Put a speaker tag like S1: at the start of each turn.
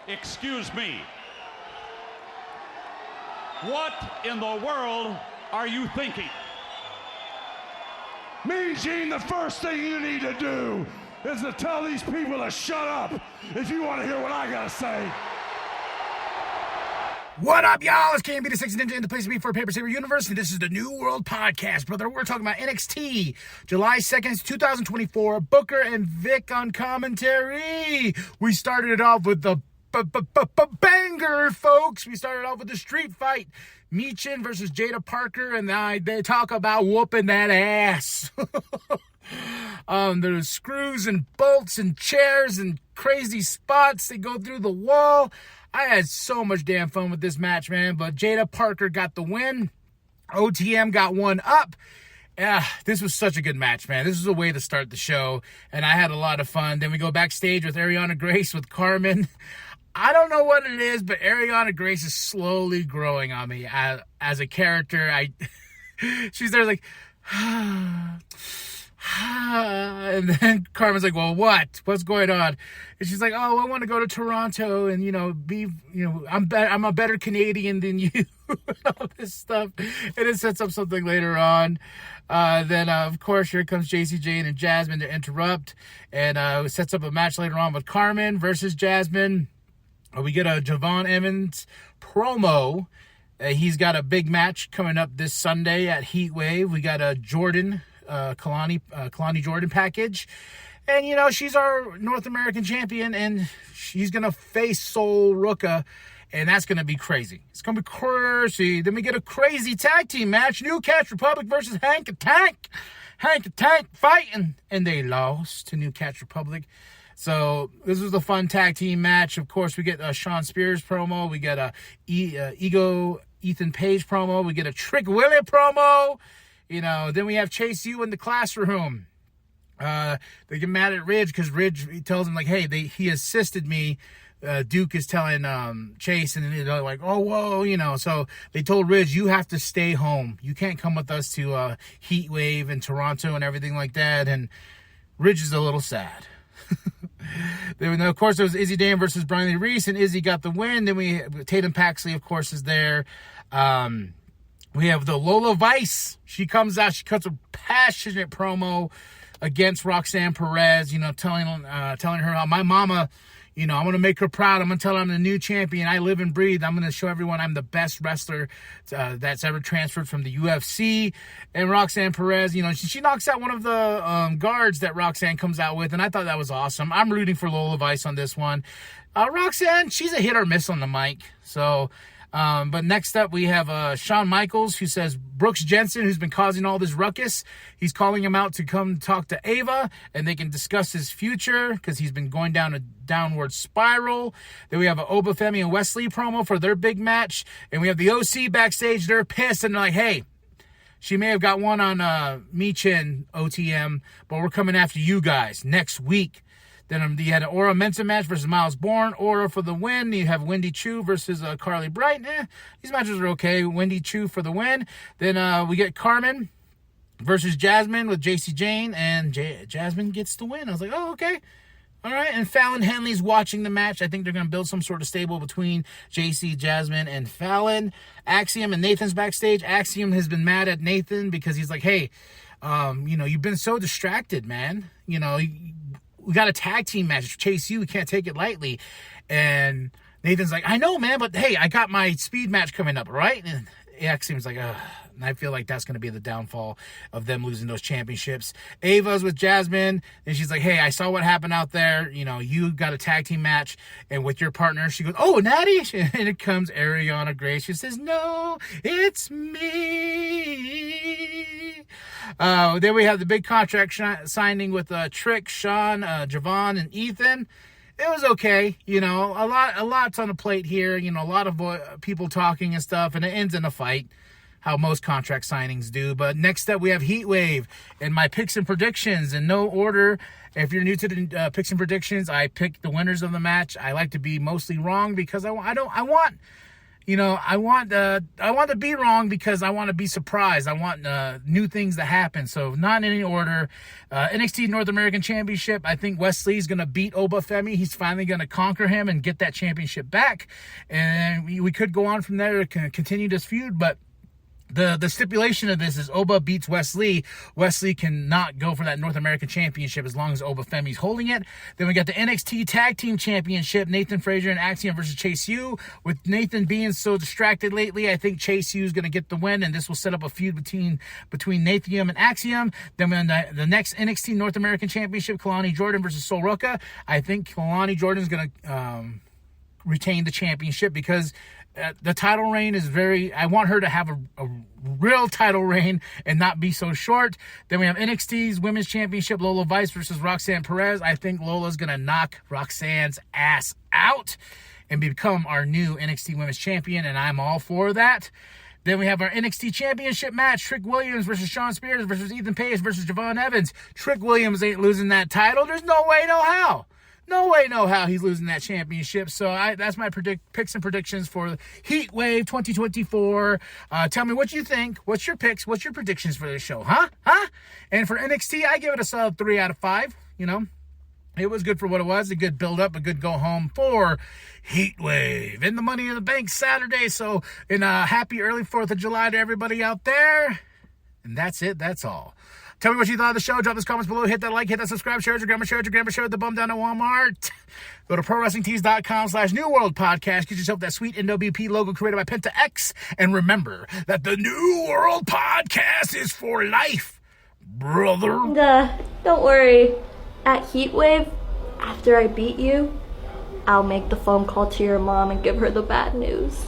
S1: Excuse me. What in the world are you thinking?
S2: Mean Gene, the first thing you need to do is to tell these people to shut up if you want to hear what I gotta say.
S3: What up, y'all? It's KMB, the Sexy Ninja, in the place to be for Paper Saber Universe, and this is the New World Podcast, brother. We're talking about NXT, July 2nd, 2024, Booker and Vic on commentary. We started it off with the banger, folks. We started off with the street fight. Michin versus Jada Parker, and they talk about whooping that ass. There's screws and bolts and chairs and crazy spots. They go through the wall. I had so much damn fun with this match, man. But Jada Parker got the win. OTM got one up. This was such a good match, man. This was a way to start the show, and I had a lot of fun. Then we go backstage with Ariana Grace with Carmen. I don't know what it is, but Ariana Grace is slowly growing on me as a character. She's there like, and then Carmen's like, well, what's going on? And she's like, oh, I want to go to Toronto and, I'm a better Canadian than you, and all this stuff. And it sets up something later on. Then, of course, here comes JC Jane and Jasmine to interrupt, and it sets up a match later on with Carmen versus Jasmine. We get a Javon Evans promo. He's got a big match coming up this Sunday at Heatwave. We got a Jordan, Kalani Jordan package. And, she's our North American champion, and she's going to face Sol Ruka, and that's going to be crazy. It's going to be crazy. Then we get a crazy tag team match. New Catch Republic versus Hank and Tank. Hank and Tank fighting, and they lost to New Catch Republic. So this was a fun tag team match. Of course, we get a Shawn Spears promo. We get a Ethan Page promo. We get a Trick Willie promo. Then we have Chase U in the classroom. They get mad at Ridge because Ridge tells him, like, hey, he assisted me. Duke is telling Chase, and they're like, oh, whoa, So they told Ridge, you have to stay home. You can't come with us to Heatwave and Toronto and everything like that. And Ridge is a little sad. Then, of course, there was Izzy Dame versus Brian Lee Reese, and Izzy got the win. Then Tatum Paxley, of course, is there. We have the Lola Vice. She comes out. She cuts a passionate promo against Roxanne Perez, telling her how my mama, I'm going to make her proud. I'm going to tell her I'm the new champion. I live and breathe. I'm going to show everyone I'm the best wrestler that's ever transferred from the UFC. And Roxanne Perez, she knocks out one of the guards that Roxanne comes out with, and I thought that was awesome. I'm rooting for Lola Vice on this one. Roxanne, she's a hit or miss on the mic. So, but next up we have Shawn Michaels, who says Brooks Jensen, who's been causing all this ruckus, he's calling him out to come talk to Ava, and they can discuss his future because he's been going down a downward spiral. Then we have an Obafemi and Wesley promo for their big match, and we have the OC backstage. They're pissed and they're like, hey, she may have got one on Michin OTM, but we're coming after you guys next week. Then you had an Aura Mensa match versus Miles Bourne. Aura for the win. You have Wendy Chu versus Carly Bright. These matches are okay. Wendy Chu for the win. Then we get Carmen versus Jasmine with JC Jane, and Jasmine gets the win. I was like, oh, okay. All right. And Fallon Henley's watching the match. I think they're going to build some sort of stable between JC, Jasmine, and Fallon. Axiom and Nathan's backstage. Axiom has been mad at Nathan because he's like, hey, you've been so distracted, man. We got a tag team match. Chase U, we can't take it lightly. And Nathan's like, I know, man, but hey, I got my speed match coming up, right? And Axiom's like, ugh. And I feel like that's going to be the downfall of them losing those championships. Ava's with Jasmine, and she's like, hey, I saw what happened out there. You got a tag team match, and with your partner. She goes, oh, Natty. And it comes Ariana Grace. She says, no, it's me. Then we have the big contract signing with Trick, Shawn, Javon, and Ethan. It was okay. A lot's on the plate here. A lot of people talking and stuff, and it ends in a fight, how most contract signings do. But next up, we have Heatwave and my picks and predictions in no order. If you're new to the picks and predictions, I pick the winners of the match. I like to be mostly wrong because I want You know, I want to be wrong because I want to be surprised. I want new things to happen. So not in any order. NXT North American Championship. I think Wesley's going to beat Obafemi. He's finally going to conquer him and get that championship back. And we could go on from there to continue this feud, but the stipulation of this is Oba beats Wesley. Wesley cannot go for that North American Championship as long as Obafemi's holding it. Then we got the NXT Tag Team Championship, Nathan Frazier and Axiom versus Chase U. With Nathan being so distracted lately, I think Chase U is going to get the win, and this will set up a feud between Nathan and Axiom. Then the next NXT North American Championship, Kalani Jordan versus Sol Roca. I think Kalani Jordan is going to retain the championship because the title reign is I want her to have a real title reign and not be so short. Then we have NXT's Women's Championship, Lola Vice versus Roxanne Perez. I think Lola's going to knock Roxanne's ass out and become our new NXT Women's Champion, and I'm all for that. Then we have our NXT Championship match, Trick Williams versus Shawn Spears versus Ethan Page versus Javon Evans. Trick Williams ain't losing that title. There's no way, no how. No way, no how he's losing that championship. So that's my picks and predictions for Heatwave 2024. Tell me what you think. What's your picks? What's your predictions for this show? Huh? And for NXT, I give it a solid 3 out of 5. You know, it was good for what it was. A good build-up, a good go-home for Heatwave. And the Money in the Bank Saturday. So, happy early 4th of July to everybody out there. And that's it. That's all. Tell me what you thought of the show. Drop those comments below. Hit that like, hit that subscribe, share it, your grandma share the bum down at Walmart. Go to ProWrestlingTees.com/New World Podcast. Get yourself that sweet nWp logo created by Penta X. And remember that the New World Podcast is for life, brother.
S4: And, don't worry. At Heatwave, after I beat you, I'll make the phone call to your mom and give her the bad news.